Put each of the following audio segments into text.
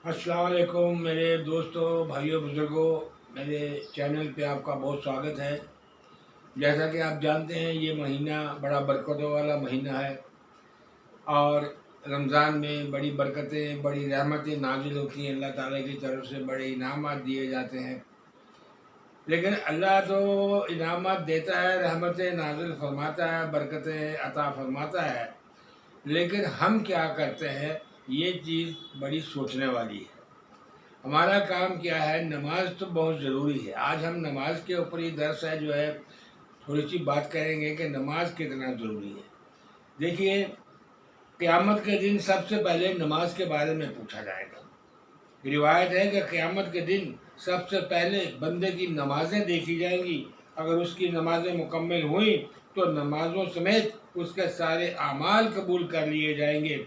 अस्सलाम वालेकुम मेरे दोस्तों, भाइयों, बुजुर्गों। मेरे चैनल पे आपका बहुत स्वागत है। जैसा कि आप जानते हैं, ये महीना बड़ा बरकतों वाला महीना है और रमज़ान में बड़ी बरकतें, बड़ी रहमतें नाजिल होती हैं। अल्लाह ताला की तरफ से बड़े इनामात दिए जाते हैं। लेकिन अल्लाह तो इनामात देता है, रहमतें नाजिल फरमाता है, बरकतें अता फरमाता है, लेकिन हम क्या करते हैं, ये चीज़ बड़ी सोचने वाली है। हमारा काम क्या है? नमाज तो बहुत ज़रूरी है। आज हम नमाज के ऊपर ही दर्स है जो है थोड़ी सी बात करेंगे कि नमाज कितना ज़रूरी है। देखिए, क़यामत के दिन सबसे पहले नमाज के बारे में पूछा जाएगा। रिवायत है कि क़यामत के दिन सबसे पहले बंदे की नमाज़ें देखी जाएंगी। अगर उसकी नमाज़ें मुकम्मल हुई तो नमाज़ों समेत उसके सारे आमाल कबूल कर लिए जाएंगे,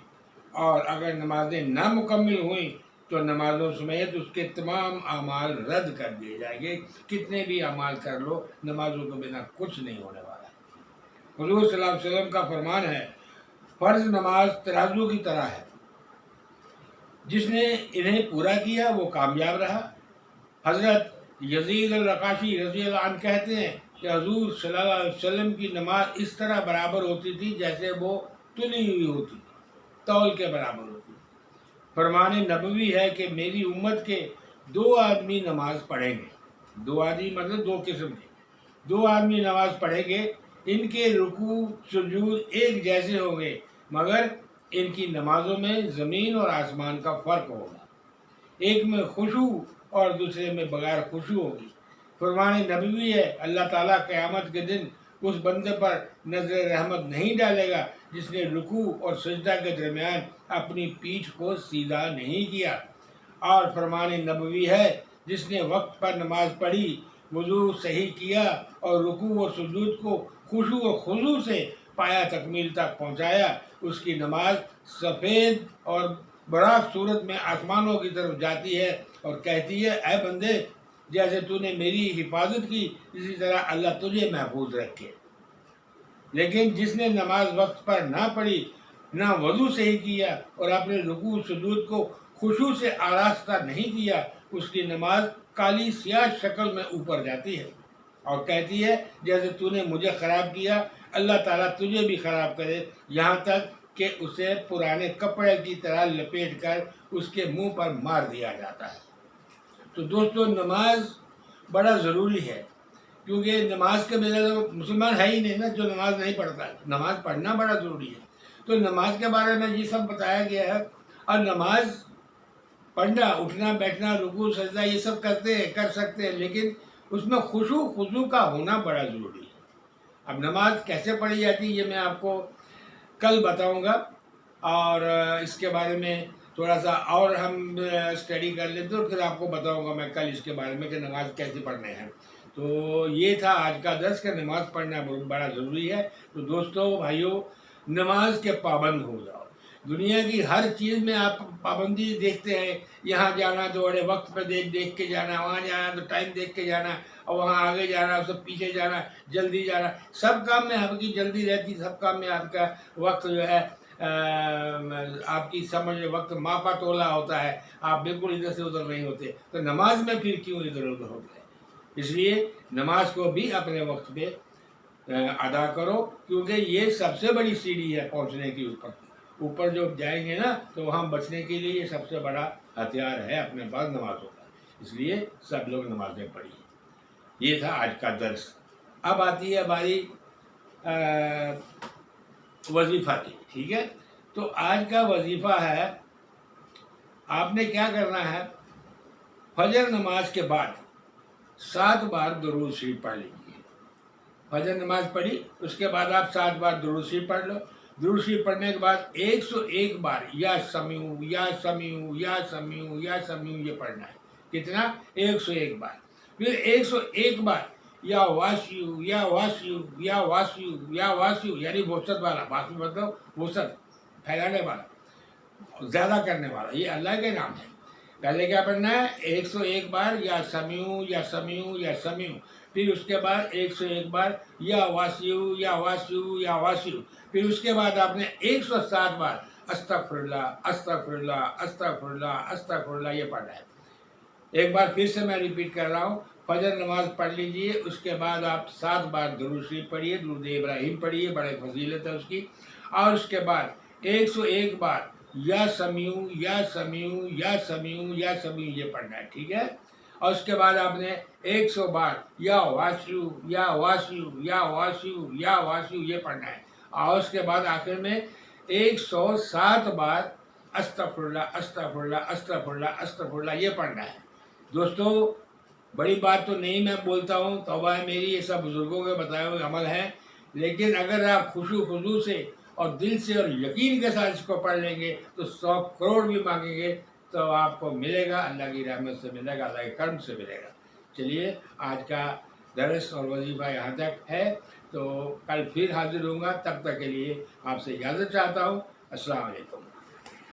और अगर नमाज़ें ना मुकम्मल हुई तो नमाज़ों समेत उसके तमाम आमाल रद्द कर दिए जाएंगे। कितने भी आमाल कर लो, नमाज़ों के बिना कुछ नहीं होने वाला है। हुज़ूर सल्लल्लाहु अलैहि वसल्लम का फरमान है, फ़र्ज़ नमाज तराजू की तरह है, जिसने इन्हें पूरा किया वो कामयाब रहा। हज़रत यज़ीद अल-रक़ाशी रज़ी अल्लाह अन्हु कहते हैं कि हुज़ूर सल्लल्लाहु अलैहि वसल्लम की नमाज इस तरह बराबर होती थी जैसे वो तुली हुई होती, तौल के बराबर होती। फरमान नबवी है कि मेरी उम्मत के दो आदमी नमाज पढ़ेंगे। दो आदमी मतलब दो किस्म के, दो आदमी नमाज पढ़ेंगे। इनके रुकू सुजूद एक जैसे होंगे, मगर इनकी नमाजों में ज़मीन और आसमान का फ़र्क होगा। एक में खुशू और दूसरे में बगैर खुशू होगी। फरमान नबवी है, अल्लाह ताला क़यामत के दिन उस बंदे पर नज़र रहमत नहीं डालेगा जिसने रुकू और सजदा के दरमियान अपनी पीठ को सीधा नहीं किया। और फरमान नबवी है, जिसने वक्त पर नमाज पढ़ी, वज़ू सही किया और रुकू और सुजूद को खुशू और खुजू से पाया तकमील तक पहुँचाया, उसकी नमाज सफ़ेद और बराक सूरत में आसमानों की तरफ जाती है और कहती है, ऐ बंदे, जैसे तूने मेरी हिफाजत की इसी तरह अल्लाह तुझे महफूज रखे। लेकिन जिसने नमाज वक्त पर ना पढ़ी, ना वज़ू सही किया और अपने रुकू सुजूद को खुशू से आरास्ता नहीं किया, उसकी नमाज काली सियाह शक्ल में ऊपर जाती है और कहती है, जैसे तूने मुझे ख़राब किया, अल्लाह ताला तुझे भी ख़राब करे। यहाँ तक कि उसे पुराने कपड़े की तरह लपेट कर उसके मुंह पर मार दिया जाता है। तो दोस्तों, नमाज बड़ा ज़रूरी है, क्योंकि नमाज के बगैर तो मुसलमान है ही नहीं ना, जो नमाज नहीं पढ़ता। नमाज पढ़ना बड़ा ज़रूरी है। तो नमाज के बारे में ये सब बताया गया है। और नमाज पढ़ना, उठना बैठना, रुकू सजदा, ये सब करते हैं, कर सकते हैं, लेकिन उसमें खुशू खुजू का होना बड़ा ज़रूरी है। अब नमाज कैसे पढ़ी जाती है ये मैं आपको कल बताऊंगा, और इसके बारे में थोड़ा सा और हम स्टडी कर लेते और फिर आपको बताऊंगा मैं कल इसके बारे में कि नमाज कैसे पढ़ने हैं। तो ये था आज का दर्स कि नमाज पढ़ना बहुत बड़ा ज़रूरी है। तो दोस्तों, भाइयों, नमाज के पाबंद हो जाओ। दुनिया की हर चीज़ में आप पाबंदी देखते हैं। यहाँ जाना तो बड़े वक्त पे देख देख के जाना, वहाँ जाना तो टाइम देख के जाना, और वहाँ आगे जाना, सब पीछे जाना, जल्दी जाना। सब काम में आपकी जल्दी रहती, सब काम में आपका वक्त जो है आपकी समझ वक्त मापा तोला होता है। आप बिल्कुल इधर से उधर नहीं होते। तो नमाज में फिर क्यों इधर उधर होते हैं? इसलिए नमाज को भी अपने वक्त पे अदा करो, क्योंकि ये सबसे बड़ी सीढ़ी है पहुंचने की ऊपर। ऊपर जो जाएंगे ना, तो वहाँ बचने के लिए ये सबसे बड़ा हथियार है अपने पास, नमाजों का। इसलिए सब लोग नमाजें पढ़िए। ये था आज का दर्स। अब आती है बारी वजीफ़ा की। ठीक है, तो आज का वजीफ़ा है, आपने क्या करना है, फजर नमाज के बाद 7 बार दुरूद शरीफ पढ़ लीजिए। फजर नमाज पढ़ी, उसके बाद आप 7 बार दुरूद शरीफ पढ़ लो। दुरूद शरीफ पढ़ने के बाद 101 बार या समीऊ या समीऊ या समीऊ या समीऊ ये पढ़ना है। कितना? 101 बार। फिर 101 बार या वासियु या वासियु या वासियु या वासियु, यानी वसत वाला, वासियु मतलब वसत, फैलाने वाला, ज़्यादा करने वाला, ये अल्लाह के नाम है। पहले क्या पढ़ना है? 101 बार या समीऊ या समीऊ या समीऊ। फिर उसके बाद 101 बार या वासियु या वासियु या वासियु। फिर उसके बाद आपने 107 बार अस्तगफिरुल्लाह अस्तगफिरुल्लाह अस्तगफिरुल्लाह अस्तगफिरुल्लाह ये पढ़ना है। एक बार फिर से मैं रिपीट कर रहा हूँ, फजर नमाज पढ़ लीजिए, उसके बाद आप 7 बार दुरूद शरीफ पढ़िए, दुरूद इब्राहिम पढ़िए, बड़े फजीलत है उसकी, और उसके बाद 101 बार या समीऊ या समीऊ या समीऊ या समीऊ ये पढ़ना है, ठीक है। और उसके बाद आपने 100 बार या वासियु या वासियु या वासियु या वासियु ये पढ़ना है, और उसके बाद आखिर में 107 बार अस्तगफिरुल्लाह अस्तगफिरुल्लाह अस्तगफिरुल्लाह अस्तगफिरुल्लाह ये पढ़ना है। दोस्तों बड़ी बात तो नहीं मैं बोलता हूँ, तौबा है मेरी, ये सब बुजुर्गों के बताए हुए अमल हैं, लेकिन अगर आप खुशू खुजू से और दिल से और यकीन के साथ इसको पढ़ लेंगे तो 100 करोड़ भी मांगेंगे तो आपको मिलेगा, अल्लाह की रहमत से मिलेगा, अल्लाह के कर्म से मिलेगा। चलिए आज का दरस और वजीफ़ा यहाँ तक है, तो कल फिर हाजिर होऊंगा, तब तक के लिए आपसे इजाज़त चाहता हूँ। अस्सलाम वालेकुम।